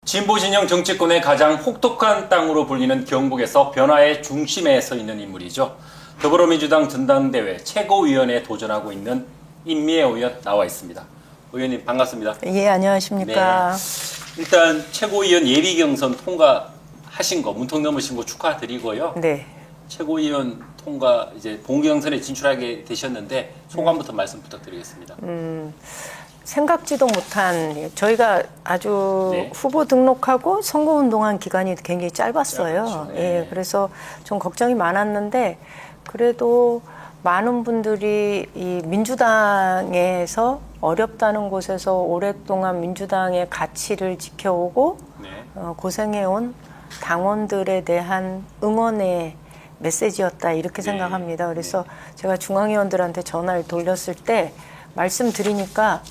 진보 진영 정치권의 가장 혹독한 땅으로 불리는 경북에서 변화의 중심에 서 있는 인물이죠. 더불어민주당 전당대회 최고위원에 도전하고 있는 임미애 의원 나와 있습니다. 의원님 반갑습니다. 예, 안녕하십니까. 네. 일단 최고위원 예비 경선 통과하신 거, 문턱 넘으신 거 축하드리고요. 네. 최고위원 통과 이제 본경선에 진출하게 되셨는데 소감부터 말씀 부탁드리겠습니다. 생각지도 못한 저희가 아주 네. 후보 등록하고 선거운동한 기간이 굉장히 짧았어요. 짧았죠. 네. 예, 그래서 좀 걱정이 많았는데 그래도 많은 분들이 이 민주당에서 어렵다는 곳에서 오랫동안 민주당의 가치를 지켜오고 네. 고생해온 당원들에 대한 응원의 메시지였다 네. 이렇게 생각합니다. 그래서 제가 중앙위원들한테 전화를 돌렸을 때 말씀드리니까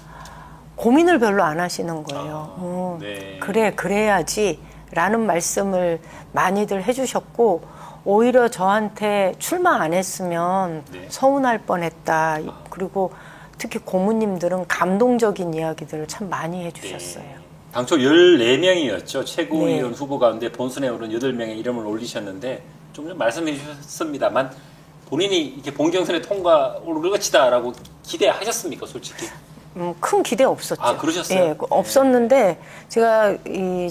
고민을 별로 안 하시는 거예요. 네. 그래야지 라는 말씀을 많이들 해주셨고 오히려 저한테 출마 안 했으면 네. 서운할 뻔했다. 그리고 특히 고모님들은 감동적인 이야기들을 참 많이 해주셨어요. 네. 당초 14명이었죠. 최고위원 네. 후보 가운데 본선에 오른 8명의 이름을 올리셨는데 좀 전에 말씀해 주셨습니다만 본인이 이렇게 본경선에 통과 오를 것이다라고 기대하셨습니까, 솔직히? 큰 기대 없었죠. 아, 그러셨어요? 예, 없었는데 제가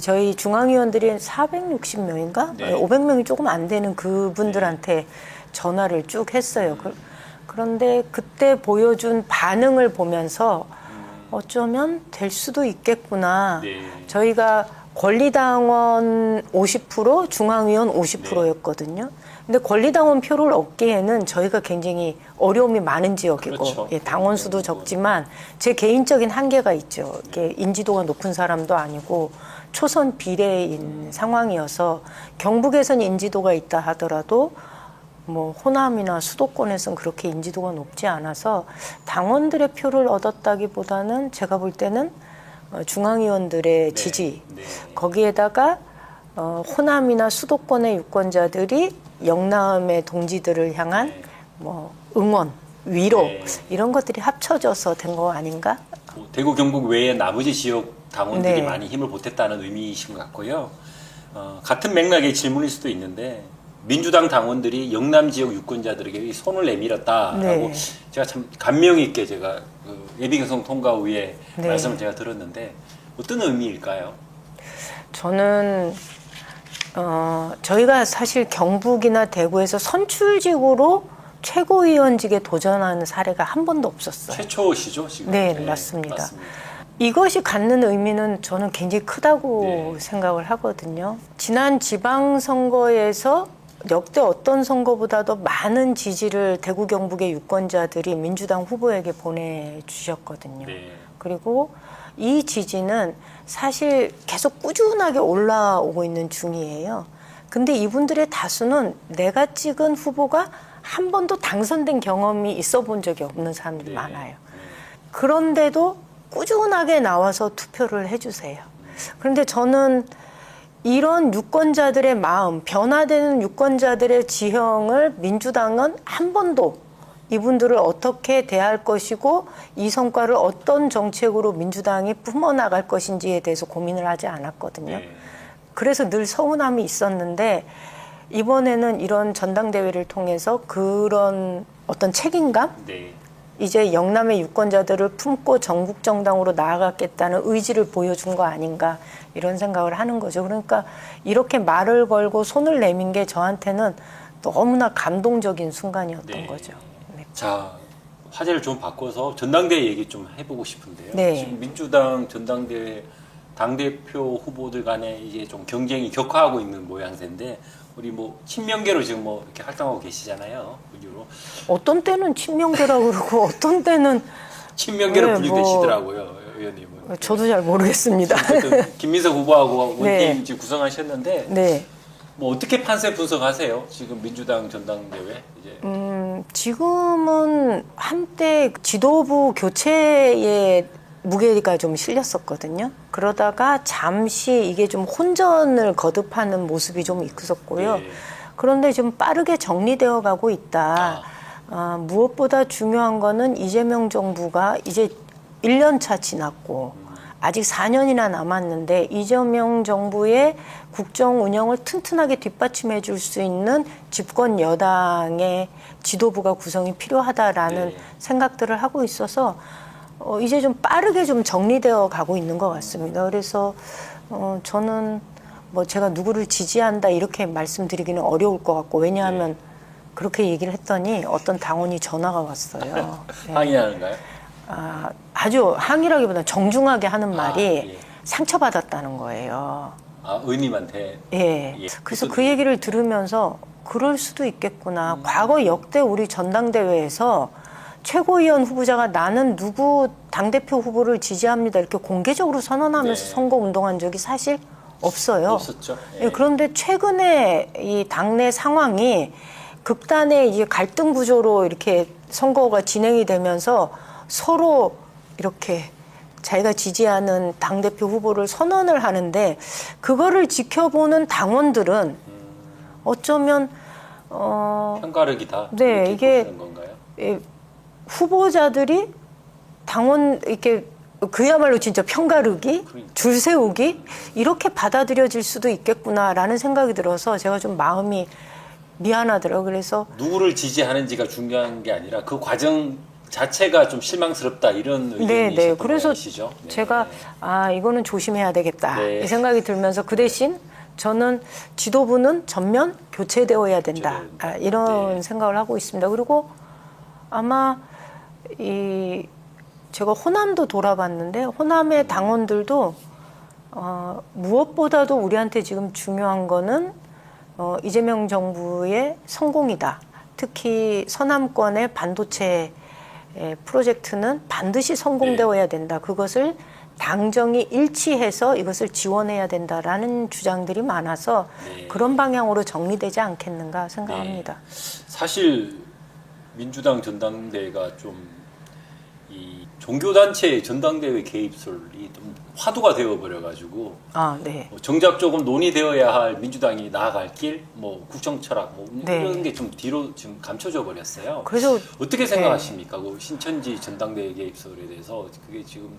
저희 중앙위원들이 460명인가? 네. 500명이 조금 안 되는 그분들한테 전화를 쭉 했어요. 그런데 그때 보여준 반응을 보면서 어쩌면 될 수도 있겠구나. 네. 저희가 권리당원 50%, 중앙위원 50%였거든요. 근데 권리당원 표를 얻기에는 저희가 굉장히 어려움이 많은 지역이고, 그렇죠. 예, 당원 수도 적지만 제 개인적인 한계가 있죠. 이게 인지도가 높은 사람도 아니고 초선 비례인 상황이어서 경북에선 인지도가 있다 하더라도 뭐 호남이나 수도권에선 그렇게 인지도가 높지 않아서 당원들의 표를 얻었다기보다는 제가 볼 때는 중앙위원들의 지지, 네. 거기에다가 호남이나 수도권의 유권자들이 영남의 동지들을 향한 네. 뭐 응원, 위로 네. 이런 것들이 합쳐져서 된 거 아닌가? 뭐 대구, 경북 외에 나머지 지역 당원들이 네. 많이 힘을 보탰다는 의미이신 것 같고요. 같은 맥락의 질문일 수도 있는데 민주당 당원들이 영남 지역 유권자들에게 손을 내밀었다라고 네. 제가 참 감명 있게 제가 그 예비경선 통과 후에 네. 말씀을 제가 들었는데 어떤 의미일까요? 저는 저희가 사실 경북이나 대구에서 선출직으로 최고위원직에 도전하는 사례가 한 번도 없었어요. 최초시죠 지금? 네, 맞습니다. 이것이 갖는 의미는 저는 굉장히 크다고 네. 생각을 하거든요. 지난 지방선거에서 역대 어떤 선거보다도 많은 지지를 대구 경북의 유권자들이 민주당 후보에게 보내주셨거든요. 네. 그리고 이 지지는 사실 계속 꾸준하게 올라오고 있는 중이에요. 근데 이분들의 다수는 내가 찍은 후보가 한 번도 당선된 경험이 있어 본 적이 없는 사람들이 네. 많아요. 그런데도 꾸준하게 나와서 투표를 해주세요. 그런데 저는 이런 유권자들의 마음, 변화되는 유권자들의 지형을 민주당은 한 번도 이분들을 어떻게 대할 것이고 이 성과를 어떤 정책으로 민주당이 품어나갈 것인지에 대해서 고민을 하지 않았거든요. 네. 그래서 늘 서운함이 있었는데 이번에는 이런 전당대회를 통해서 그런 어떤 책임감? 네. 이제 영남의 유권자들을 품고 전국정당으로 나아가겠다는 의지를 보여준 거 아닌가 이런 생각을 하는 거죠. 그러니까 이렇게 말을 걸고 손을 내민 게 저한테는 너무나 감동적인 순간이었던 네. 거죠. 네. 자, 화제를 좀 바꿔서 전당대회 얘기 좀 해보고 싶은데요. 네. 지금 민주당 전당대회 당대표 후보들 간에 이제 좀 경쟁이 격화하고 있는 모양새인데 우리 뭐 친명계로 지금 뭐 이렇게 활동하고 계시잖아요. 의료로. 어떤 때는 친명계라고 그러고 어떤 때는 친명계로 네, 분류되시더라고요, 의원님은. 저도 잘 모르겠습니다. 어쨌든 김민석 후보하고 원팀 네. 지금 구성하셨는데 네. 뭐 어떻게 판세 분석하세요? 지금 민주당 전당대회 이제. 지금은 한때 지도부 교체에 무게가 좀 실렸었거든요. 그러다가 잠시 이게 좀 혼전을 거듭하는 모습이 좀 있었고요. 네. 그런데 좀 빠르게 정리되어 가고 있다. 무엇보다 중요한 거는 이재명 정부가 이제 1년 차 지났고 아직 4년이나 남았는데 이재명 정부의 국정 운영을 튼튼하게 뒷받침해 줄 수 있는 집권 여당의 지도부가 구성이 필요하다라는 네. 생각들을 하고 있어서 이제 좀 빠르게 좀 정리되어 가고 있는 것 같습니다. 그래서 저는 뭐 제가 누구를 지지한다 이렇게 말씀드리기는 어려울 것 같고, 왜냐하면 그렇게 얘기를 했더니 어떤 당원이 전화가 왔어요. 네. 항의하는가요? 아주 항의라기보다는 정중하게 하는 말이 예. 상처받았다는 거예요. 의원님한테. 예. 예. 그래서 그 얘기를 들으면서 그럴 수도 있겠구나. 과거 역대 우리 전당대회에서 최고위원 후보자가 나는 누구 당대표 후보를 지지합니다 이렇게 공개적으로 선언하면서 네. 선거 운동한 적이 사실 없어요. 없었죠. 예, 그런데 최근에 이 당내 상황이 극단의 이제 갈등 구조로 이렇게 선거가 진행이 되면서 서로 이렇게 자기가 지지하는 당대표 후보를 선언을 하는데, 그거를 지켜보는 당원들은 어쩌면 편가르기다. 네, 이렇게 이게 보시는 건가요? 후보자들이 당원 이렇게 그야말로 진짜 편가르기, 줄 세우기 이렇게 받아들여질 수도 있겠구나라는 생각이 들어서 제가 좀 마음이 미안하더라고요. 그래서 누구를 지지하는지가 중요한 게 아니라 그 과정 자체가 좀 실망스럽다 이런 의견이셨던 그래서 모양이시죠? 네. 제가 이거는 조심해야 되겠다 네. 이 생각이 들면서 그 대신 저는 지도부는 전면 교체되어야 된다 이런 네. 생각을 하고 있습니다. 그리고 아마 제가 호남도 돌아봤는데 호남의 당원들도 무엇보다도 우리한테 지금 중요한 거는 이재명 정부의 성공이다. 특히 서남권의 반도체 프로젝트는 반드시 성공되어야 된다. 그것을 당정이 일치해서 이것을 지원해야 된다라는 주장들이 많아서 네. 그런 방향으로 정리되지 않겠는가 생각합니다. 사실 민주당 전당대회가 좀 이 종교단체 전당대회 개입설이 좀 화두가 되어버려가지고 네. 정작 조금 논의되어야 할 민주당이 나아갈 길, 뭐 국정 철학, 뭐 네. 이런 게 좀 뒤로 지금 감춰져 버렸어요. 그래서 어떻게 생각하십니까? 그 신천지 전당대회 개입설에 대해서 그게 지금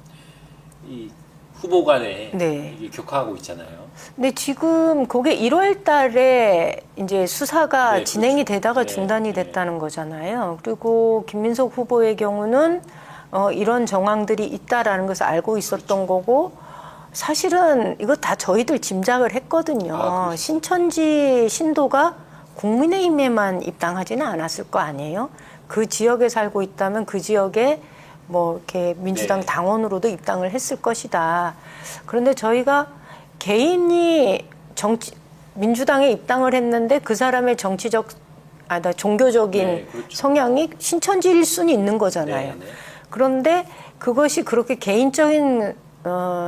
이 후보 간에 네. 이게 격화하고 있잖아요. 근데 지금 그게 1월 달에 이제 수사가 네, 진행이 그렇죠. 되다가 네, 중단이 네. 됐다는 거잖아요. 그리고 김민석 후보의 경우는 이런 정황들이 있다라는 것을 알고 있었던 거고, 사실은 이거 다 저희들 짐작을 했거든요. 그렇죠. 신천지 신도가 국민의힘에만 입당하지는 않았을 거 아니에요. 그 지역에 살고 있다면 그 지역에 뭐 이렇게 민주당 네. 당원으로도 입당을 했을 것이다. 그런데 저희가 개인이 민주당에 입당을 했는데 그 사람의 종교적인 네, 그렇죠. 성향이 신천지일 수는 있는 거잖아요. 네, 네. 그런데 그것이 그렇게 개인적인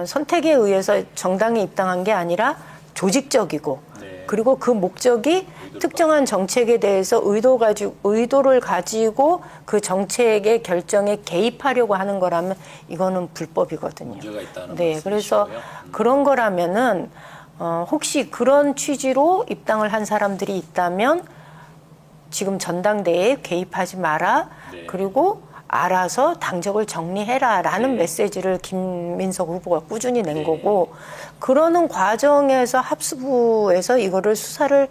선택에 의해서 정당에 입당한 게 아니라 조직적이고, 네. 그리고 그 목적이 특정한 정책에 대해서 의도를 가지고 그 정책의 결정에 개입하려고 하는 거라면 이거는 불법이거든요. 문제가 있다는 네, 그래서 말씀이시고요. 그런 거라면은 혹시 그런 취지로 입당을 한 사람들이 있다면 지금 전당대회에 개입하지 마라. 네. 그리고 알아서 당적을 정리해라라는 네. 메시지를 김민석 후보가 꾸준히 낸 네. 거고, 그러는 과정에서 합수부에서 이거를 수사를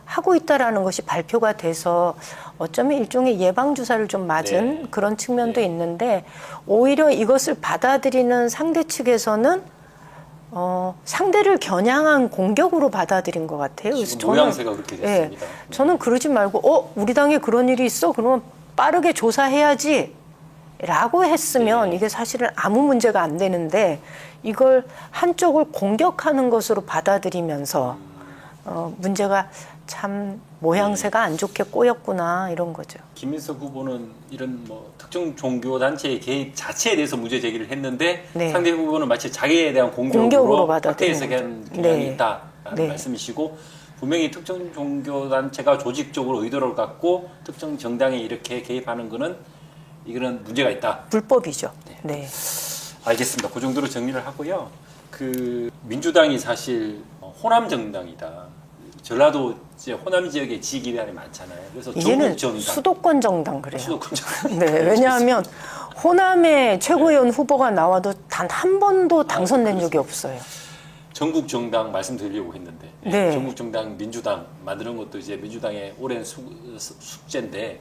하고 있다라는 것이 발표가 돼서 어쩌면 일종의 예방주사를 좀 맞은 네. 그런 측면도 네. 있는데, 오히려 이것을 받아들이는 상대 측에서는 상대를 겨냥한 공격으로 받아들인 것 같아요. 그래서 지금 모양새가 그렇게 됐습니다. 네. 저는 그러지 말고 우리 당에 그런 일이 있어? 그러면 빠르게 조사해야지 라고 했으면 네. 이게 사실은 아무 문제가 안 되는데, 이걸 한쪽을 공격하는 것으로 받아들이면서 문제가 참 모양새가 안 좋게 꼬였구나 이런 거죠. 김민석 후보는 이런 뭐 특정 종교 단체의 개입 자체에 대해서 문제 제기를 했는데 네. 상대 후보는 마치 자기에 대한 공격으로 공격으로 받아들이는 확대해석한 거죠. 경향이 네. 있다라는 네. 말씀이시고, 분명히 특정 종교 단체가 조직적으로 의도를 갖고 특정 정당에 이렇게 개입하는 거는 이거는 문제가 있다. 불법이죠. 네. 알겠습니다. 그 정도로 정리를 하고요. 그 민주당이 사실 호남 정당이다. 전라도 이제 호남 지역에 지기단이 많잖아요. 그래서 이제는 조국 정당, 수도권 정당 그래요. 수도권 정당. 네, 왜냐하면 호남에 최고위원 후보가 나와도 단 한 번도 당선된 적이 없어요. 전국 정당 말씀드리려고 했는데 네. 전국 정당 민주당 만드는 것도 이제 민주당의 오랜 숙제인데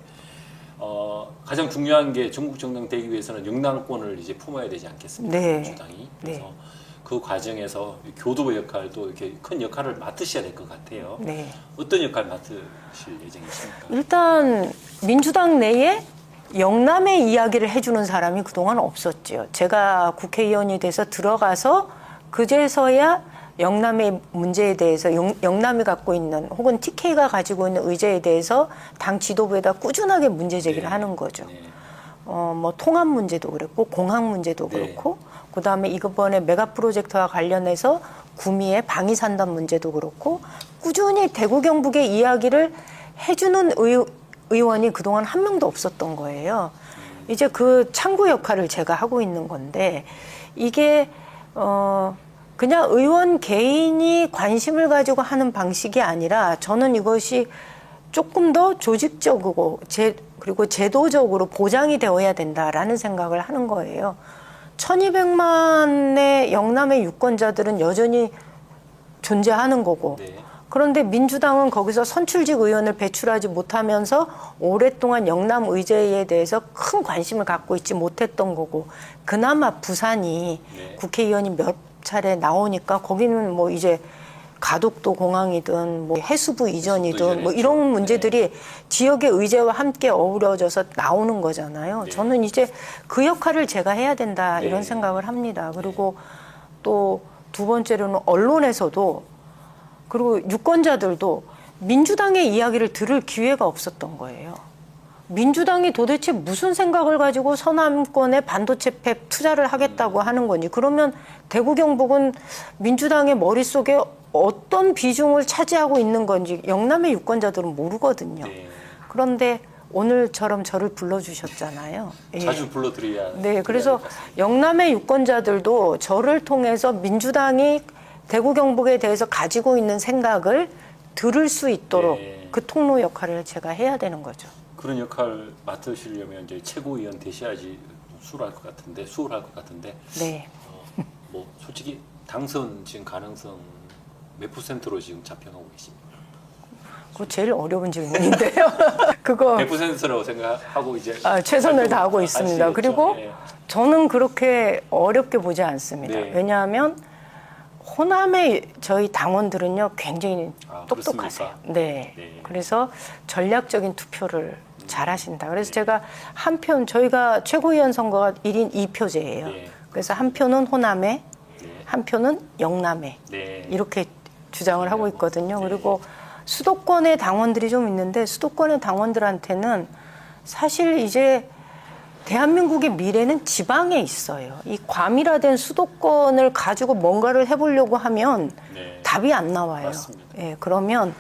가장 중요한 게 전국 정당 되기 위해서는 영남권을 이제 품어야 되지 않겠습니까? 네. 민주당이 그래서 네. 그 과정에서 교도부 역할도 이렇게 큰 역할을 맡으셔야 될 것 같아요. 네. 어떤 역할 맡으실 예정이십니까? 일단 민주당 내에 영남의 이야기를 해주는 사람이 그동안 없었죠. 제가 국회의원이 돼서 들어가서 그제서야 영남의 문제에 대해서 영남이 갖고 있는 혹은 TK가 가지고 있는 의제에 대해서 당 지도부에다 꾸준하게 문제 제기를 네. 하는 거죠. 네. 뭐 통합 문제도 그랬고 공항 문제도 네. 그렇고 그다음에 이번에 메가 프로젝트와 관련해서 구미의 방위 산단 문제도 그렇고 꾸준히 대구 경북의 이야기를 해주는 의원이 그동안 한 명도 없었던 거예요. 이제 그 창구 역할을 제가 하고 있는 건데 이게 그냥 의원 개인이 관심을 가지고 하는 방식이 아니라 저는 이것이 조금 더 조직적이고 그리고 제도적으로 보장이 되어야 된다라는 생각을 하는 거예요. 1200만의 영남의 유권자들은 여전히 존재하는 거고 네. 그런데 민주당은 거기서 선출직 의원을 배출하지 못하면서 오랫동안 영남 의제에 대해서 큰 관심을 갖고 있지 못했던 거고 그나마 부산이 네. 국회의원이 몇 차례 나오니까 거기는 뭐 이제 가덕도 공항이든 뭐 해수부 이전이든 뭐 이런 문제들이 지역의 의제와 함께 어우러져서 나오는 거잖아요. 네. 저는 이제 그 역할을 제가 해야 된다 이런 네. 생각을 합니다. 그리고 또 두 번째로는 언론에서도 그리고 유권자들도 민주당의 이야기를 들을 기회가 없었던 거예요. 민주당이 도대체 무슨 생각을 가지고 서남권에 반도체 팹 투자를 하겠다고 하는 건지 그러면 대구 경북은 민주당의 머릿속에 어떤 비중을 차지하고 있는 건지 영남의 유권자들은 모르거든요. 네. 그런데 오늘처럼 저를 불러주셨잖아요. 자주 불러드려야 네, 그래서 될것 같습니다. 영남의 유권자들도 저를 통해서 민주당이 대구 경북에 대해서 가지고 있는 생각을 들을 수 있도록 네. 그 통로 역할을 제가 해야 되는 거죠. 그런 역할 맡으시려면 이제 최고위원 되셔야지 수월할 것 같은데 네. 뭐 솔직히 당선 지금 가능성 몇 %로 지금 잡혀가고 계십니까? 그거 제일 어려운 질문인데요. 그거 100%라고 생각하고 이제 최선을 다하고 있습니다. 하시겠죠? 그리고 예. 저는 그렇게 어렵게 보지 않습니다. 네. 왜냐하면 호남의 저희 당원들은요 굉장히 똑똑하세요. 그렇습니까? 네. 네. 그래서 전략적인 투표를 잘하신다. 그래서 제가 한 표, 저희가 최고위원 선거가 1인 2표제예요. 네. 그래서 한 표는 호남에, 네. 한 표는 영남에 네. 이렇게 주장을 하고 있거든요. 네. 그리고 수도권의 당원들이 좀 있는데 수도권의 당원들한테는 사실 이제 대한민국의 미래는 지방에 있어요. 이 과밀화된 수도권을 가지고 뭔가를 해보려고 하면 네. 답이 안 나와요. 맞습니다. 예, 그러면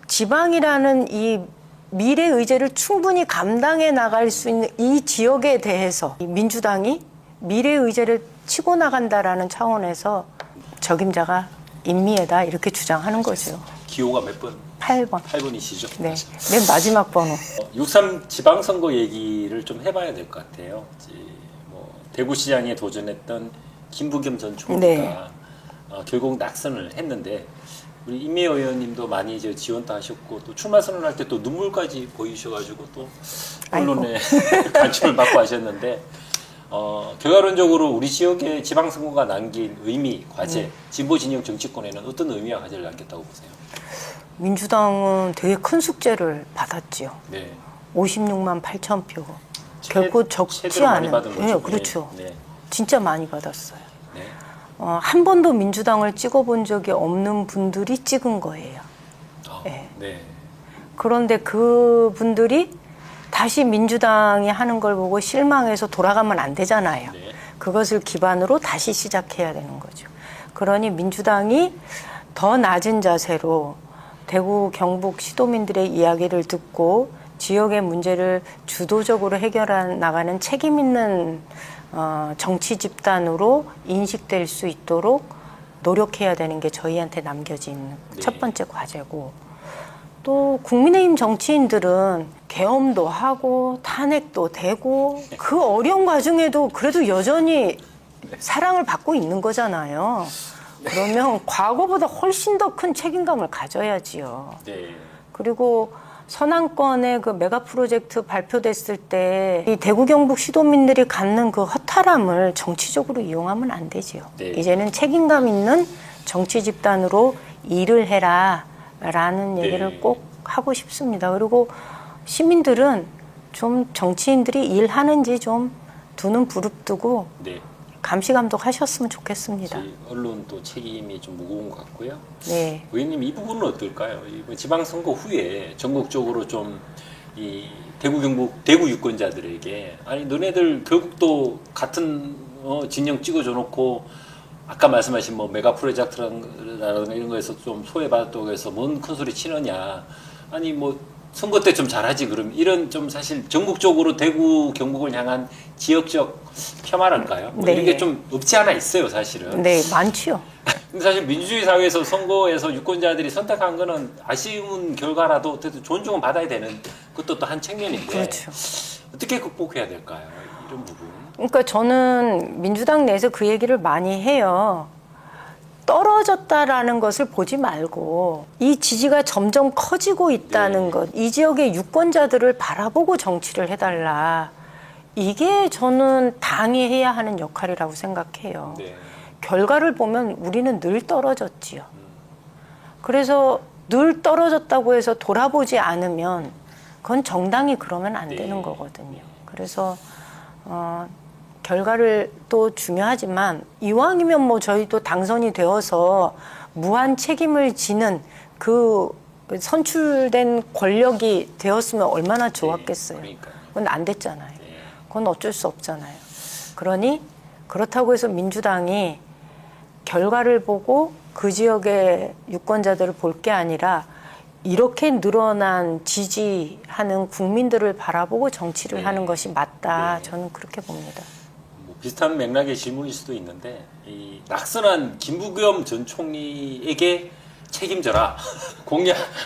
지방이라는 이 미래 의제를 충분히 감당해 나갈 수 있는 이 지역에 대해서 이 민주당이 미래 의제를 치고 나간다라는 차원에서 적임자가 인미애다 이렇게 주장하는 거죠. 기호가 몇 번? 8번. 8번이시죠? 네, 맨 마지막 번호. 6.3 지방선거 얘기를 좀 해봐야 될 것 같아요. 이제 뭐 대구시장에 도전했던 김부겸 전 총리가 네. 결국 낙선을 했는데 우리 임미애 의원님도 많이 이제 지원도 하셨고 또 출마 선언할 때 또 눈물까지 보이셔가지고 또 언론에 관심을 받고 하셨는데 결과론적으로 우리 지역의 지방선거가 남긴 의미, 과제, 진보 진영 정치권에는 어떤 의미와 과제를 남겼다고 보세요? 민주당은 되게 큰 숙제를 받았지요. 네. 56만 8천 표. 결코 적지 최대로 많이 않은. 받은 거죠. 네, 그렇죠. 네. 진짜 많이 받았어요. 네. 한 번도 민주당을 찍어본 적이 없는 분들이 찍은 거예요. 네. 네. 그런데 그분들이 다시 민주당이 하는 걸 보고 실망해서 돌아가면 안 되잖아요. 네. 그것을 기반으로 다시 시작해야 되는 거죠. 그러니 민주당이 더 낮은 자세로 대구, 경북 시도민들의 이야기를 듣고 지역의 문제를 주도적으로 해결해 나가는 책임 있는 정치 집단으로 인식될 수 있도록 노력해야 되는 게 저희한테 남겨진 네. 첫 번째 과제고 또 국민의힘 정치인들은 계엄도 하고 탄핵도 되고 그 어려운 과정에도 그래도 여전히 사랑을 받고 있는 거잖아요. 그러면 과거보다 훨씬 더 큰 책임감을 가져야지요. 네. 그리고 서남권의 그 메가 프로젝트 발표됐을 때 이 대구 경북 시도민들이 갖는 그 허탈함을 정치적으로 이용하면 안 되지요. 네. 이제는 책임감 있는 정치 집단으로 일을 해라라는 얘기를 네. 꼭 하고 싶습니다. 그리고 시민들은 좀 정치인들이 일하는지 좀 두 눈 부릅뜨고 네. 감시 감독하셨으면 좋겠습니다. 저희 언론도 책임이 좀 무거운 것 같고요. 네. 의원님 이 부분은 어떨까요? 이번 지방선거 후에 전국적으로 좀 이 대구 경북 대구 유권자들에게 아니 너네들 결국 또 같은 진영 찍어줘 놓고 아까 말씀하신 뭐 메가 프로젝트라든가 이런 거에서 좀 소외받았다고 해서 뭔 큰 소리 치느냐 아니 뭐 선거 때 좀 잘하지 그럼 이런 좀 사실 전국적으로 대구 경북을 향한 지역적 폄하랄까요? 뭐 네. 이런 게 좀 없지 않아 있어요 사실은. 네, 많지요. 근데 사실 민주주의 사회에서 선거에서 유권자들이 선택한 거는 아쉬운 결과라도 어쨌든 존중은 받아야 되는 그것도 또 한 측면인데 그렇죠. 어떻게 극복해야 될까요? 이런 부분. 그러니까 저는 민주당 내에서 그 얘기를 많이 해요. 떨어졌다라는 것을 보지 말고 이 지지가 점점 커지고 있다는 네. 것, 이 지역의 유권자들을 바라보고 정치를 해달라. 이게 저는 당이 해야 하는 역할이라고 생각해요. 네. 결과를 보면 우리는 늘 떨어졌지요. 그래서 늘 떨어졌다고 해서 돌아보지 않으면 그건 정당이 그러면 안 네. 되는 거거든요. 그래서 결과를 또 중요하지만 이왕이면 뭐 저희도 당선이 되어서 무한 책임을 지는 그 선출된 권력이 되었으면 얼마나 좋았겠어요. 그러니까요. 그건 안 됐잖아요. 네. 그건 어쩔 수 없잖아요. 그러니 그렇다고 해서 민주당이 결과를 보고 그 지역의 유권자들을 볼 게 아니라 이렇게 늘어난 지지하는 국민들을 바라보고 정치를 네. 하는 것이 맞다. 네. 저는 그렇게 봅니다. 뭐 비슷한 맥락의 질문일 수도 있는데 이 낙선한 김부겸 전 총리에게 책임져라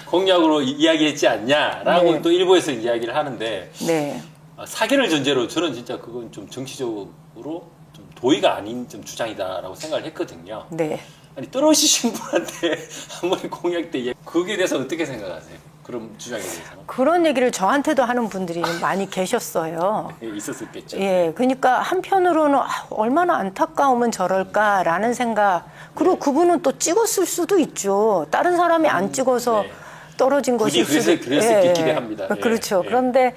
공약으로 이야기했지 않냐라고 네. 또 일부에서 이야기를 하는데 네. 사기를 전제로 저는 진짜 그건 좀 정치적으로 좀 도의가 아닌 좀 주장이다라고 생각을 했거든요. 네. 아니 떨어지신 분한테 아무리 공약 때 거기에 대해서 어떻게 생각하세요? 그런 주장에 대해서는 그런 얘기를 저한테도 하는 분들이 많이 계셨어요. 있었겠죠. 예, 그러니까 한편으로는 얼마나 안타까우면 저럴까라는 생각. 그리고 그분은 또 찍었을 수도 있죠. 다른 사람이 안 찍어서 네. 떨어진 것일 굳이 수도 그랬을 기대합니다. 예, 그렇죠. 예. 그런데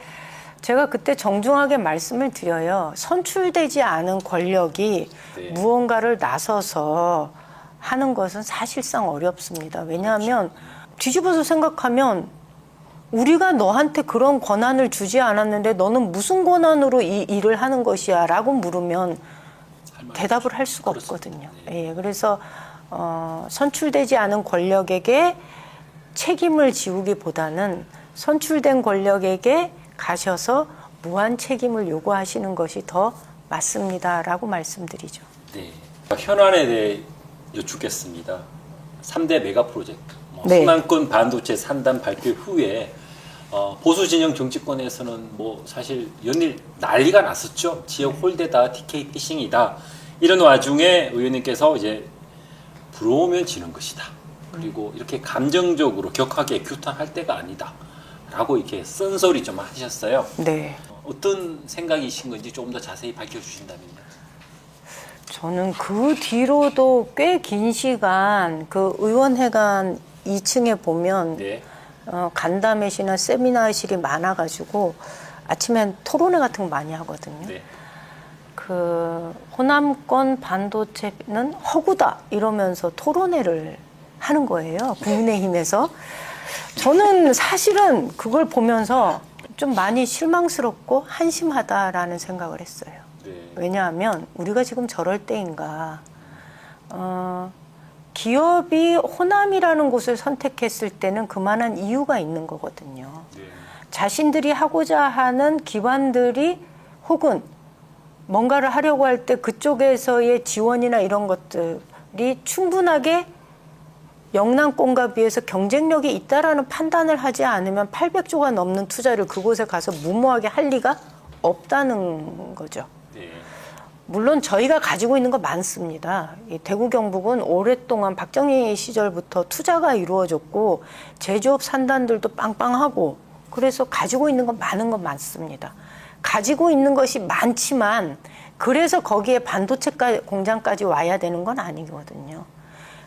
제가 그때 정중하게 말씀을 드려요. 선출되지 않은 권력이 네. 무언가를 나서서 하는 것은 사실상 어렵습니다. 왜냐하면 뒤집어서 생각하면 우리가 너한테 그런 권한을 주지 않았는데 너는 무슨 권한으로 이 일을 하는 것이야 라고 물으면 대답을 할 수가 없거든요. 예, 그래서 선출되지 않은 권력에게 책임을 지우기보다는 선출된 권력에게 가셔서 무한 책임을 요구하시는 것이 더 맞습니다라고 말씀드리죠. 네. 현안에 대해 여쭙겠습니다. 3대 메가 프로젝트, 네. 순환권 반도체 산단 발표 후에 보수 진영 정치권에서는 뭐 사실 연일 난리가 났었죠. 지역 홀대다, TK 피싱이다. 이런 와중에 의원님께서 이제 부러우면 지는 것이다. 그리고 이렇게 감정적으로 격하게 규탄할 때가 아니다. 라고 이렇게 쓴소리 좀 하셨어요. 네. 어떤 생각이신 건지 조금 더 자세히 밝혀주신다면요. 저는 그 뒤로도 꽤 긴 시간 그 의원회관 2층에 보면 네. 간담회실이나 세미나실이 많아가지고 아침엔 토론회 같은 거 많이 하거든요. 네. 그 호남권 반도체는 허구다 이러면서 토론회를 하는 거예요. 국민의힘에서. 저는 사실은 그걸 보면서 좀 많이 실망스럽고 한심하다라는 생각을 했어요. 네. 왜냐하면 우리가 지금 저럴 때인가 기업이 호남이라는 곳을 선택했을 때는 그만한 이유가 있는 거거든요. 네. 자신들이 하고자 하는 기관들이 혹은 뭔가를 하려고 할 때 그쪽에서의 지원이나 이런 것들이 충분하게 영남권과 비해서 경쟁력이 있다라는 판단을 하지 않으면 800조가 넘는 투자를 그곳에 가서 무모하게 할 리가 없다는 거죠. 네. 물론 저희가 가지고 있는 거 많습니다. 이 대구 경북은 오랫동안 박정희 시절부터 투자가 이루어졌고 제조업 산단들도 빵빵하고 그래서 가지고 있는 건 많은 건 많습니다. 가지고 있는 것이 많지만 그래서 거기에 반도체 공장까지 와야 되는 건 아니거든요.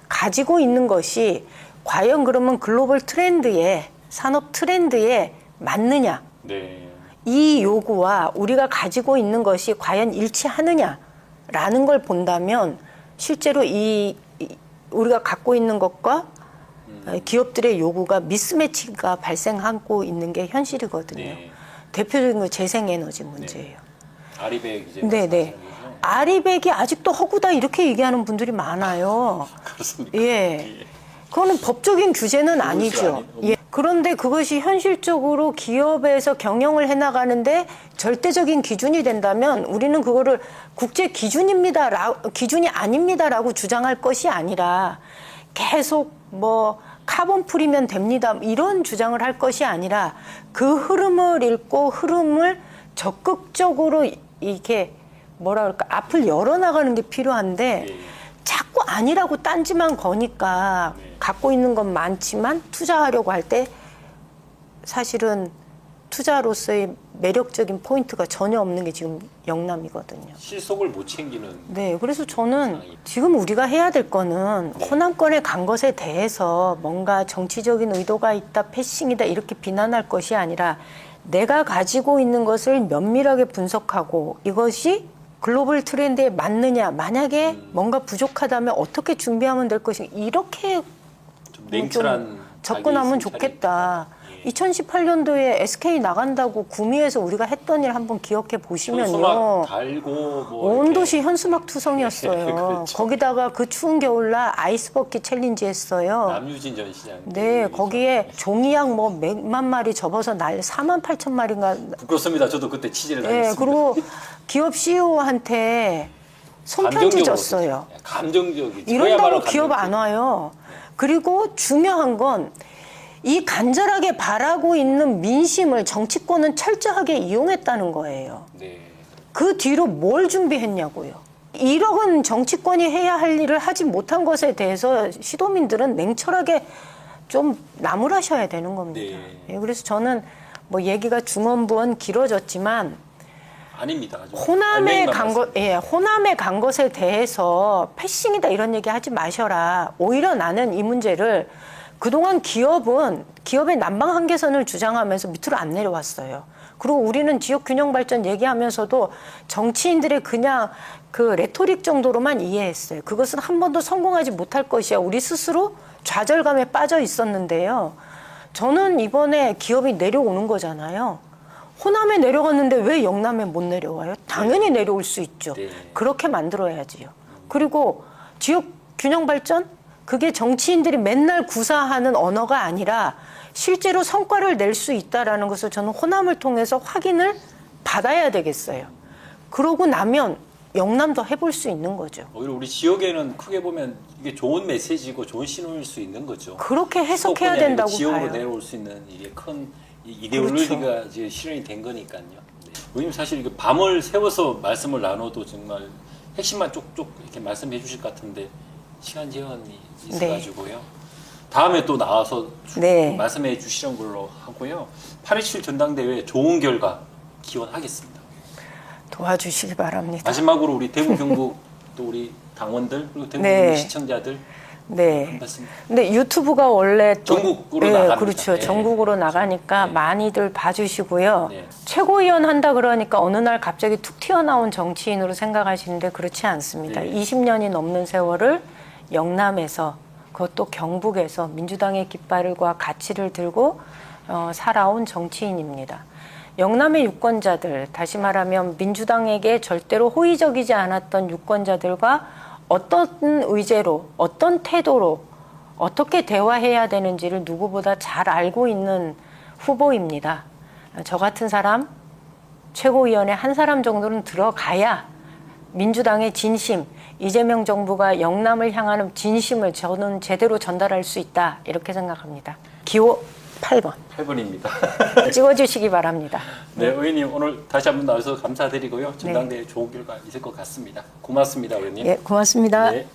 가지고 있는 것이 과연 그러면 글로벌 트렌드에 산업 트렌드에 맞느냐? 네. 이 요구와 우리가 가지고 있는 것이 과연 일치하느냐라는 걸 본다면 실제로 우리가 갖고 있는 것과 기업들의 요구가 미스매치가 발생하고 있는 게 현실이거든요. 네. 대표적인 건 재생에너지 문제예요. 아리백 이제 네네. 말씀하시는 거죠? 아리백이 아직도 허구다 이렇게 얘기하는 분들이 많아요. 그렇습니까? 예. 그거는 법적인 규제는 아니죠. 예. 그런데 그것이 현실적으로 기업에서 경영을 해나가는데 절대적인 기준이 된다면 우리는 그거를 국제 기준이 아닙니다라고 주장할 것이 아니라 계속 뭐 카본 프리면 됩니다 이런 주장을 할 것이 아니라 그 흐름을 읽고 흐름을 적극적으로 이렇게 뭐라 그럴까 앞을 열어나가는 게 필요한데 예. 자꾸 아니라고 딴지만 거니까 갖고 있는 건 많지만 투자하려고 할 때 사실은 투자로서의 매력적인 포인트가 전혀 없는 게 지금 영남이거든요. 실속을 못 챙기는. 네, 그래서 저는 지금 우리가 해야 될 거는 호남권에 간 것에 대해서 뭔가 정치적인 의도가 있다, 패싱이다 이렇게 비난할 것이 아니라 내가 가지고 있는 것을 면밀하게 분석하고 이것이 글로벌 트렌드에 맞느냐, 만약에 뭔가 부족하다면 어떻게 준비하면 될 것인가 이렇게 좀 냉철한 접근하면 자기 좋겠다. 예. 2018년도에 SK 나간다고 구미에서 우리가 했던 일 한번 기억해 보시면요. 현수막 달고 뭐 온 이렇게. 도시 현수막 투성이었어요. 그렇죠. 거기다가 그 추운 겨울날 아이스버킷 챌린지 했어요. 남유진 전 시장. 네, 거기에 종이약 뭐 몇만 마리 접어서 48,000마리인가. 부끄럽습니다. 저도 그때 취재를 네, 다녔습니다. 그리고 기업 CEO한테 손편지 줬어요. 감정적이죠. 이런다고 기업 안 와요. 그리고 중요한 건 이 간절하게 바라고 있는 민심을 정치권은 철저하게 이용했다는 거예요. 네. 그 뒤로 뭘 준비했냐고요. 1억은 정치권이 해야 할 일을 하지 못한 것에 대해서 시도민들은 냉철하게 좀 나무라셔야 되는 겁니다. 네. 예, 그래서 저는 뭐 얘기가 중언부언 길어졌지만 아닙니다. 아주 호남에 알맹이만 간 것, 예, 호남에 간 것에 대해서 패싱이다 이런 얘기 하지 마셔라. 오히려 나는 이 문제를 그동안 기업의 난방 한계선을 주장하면서 밑으로 안 내려왔어요. 그리고 우리는 지역 균형 발전 얘기하면서도 정치인들의 그냥 그 레토릭 정도로만 이해했어요. 그것은 한 번도 성공하지 못할 것이야. 우리 스스로 좌절감에 빠져 있었는데요. 저는 이번에 기업이 내려오는 거잖아요. 호남에 내려갔는데 왜 영남에 못 내려와요? 당연히 내려올 수 있죠. 네. 그렇게 만들어야지요. 그리고 지역 균형 발전? 그게 정치인들이 맨날 구사하는 언어가 아니라 실제로 성과를 낼 수 있다라는 것을 저는 호남을 통해서 확인을 받아야 되겠어요. 그러고 나면 영남도 해볼 수 있는 거죠. 오히려 우리 지역에는 크게 보면 이게 좋은 메시지고 좋은 신호일 수 있는 거죠. 그렇게 해석해야 수도권이 아니고 된다고 지역으로 봐요. 내려올 수 있는 이게 큰 이데올로기가 그렇죠. 이제 실현이 된 거니까요. 네. 의원님 사실 이거 밤을 새워서 말씀을 나눠도 정말 핵심만 쪽쪽 이렇게 말씀해 주실 것 같은데 시간 제한이 있어가지고요. 다음에 또 나와서 네. 말씀해 주시는 걸로 하고요. 8.27 전당대회 좋은 결과 기원하겠습니다. 도와주시기 바랍니다. 마지막으로 우리 대구 경북 또 우리 당원들 그리고 대구 네. 경북 시청자들 네. 말씀. 근데 유튜브가 원래 또 전국으로 나갑니다. 그렇죠. 네. 전국으로 나가니까 네. 많이들 봐주시고요. 네. 최고위원 한다 그러니까 어느 날 갑자기 툭 튀어나온 정치인으로 생각하시는데 그렇지 않습니다. 네. 20년이 넘는 세월을 영남에서 그것도 경북에서 민주당의 깃발과 가치를 들고 살아온 정치인입니다. 영남의 유권자들, 다시 말하면 민주당에게 절대로 호의적이지 않았던 유권자들과 어떤 의제로, 어떤 태도로 어떻게 대화해야 되는지를 누구보다 잘 알고 있는 후보입니다. 저 같은 사람, 최고위원회 한 사람 정도는 들어가야 민주당의 진심, 이재명 정부가 영남을 향하는 진심을 저는 제대로 전달할 수 있다 이렇게 생각합니다. 기호 8번 8번입니다. 찍어주시기 바랍니다. 네, 의원님 오늘 다시 한번 나와주셔서 감사드리고요. 전당대회 좋은 결과 있을 것 같습니다. 고맙습니다, 의원님. 예, 고맙습니다. 네.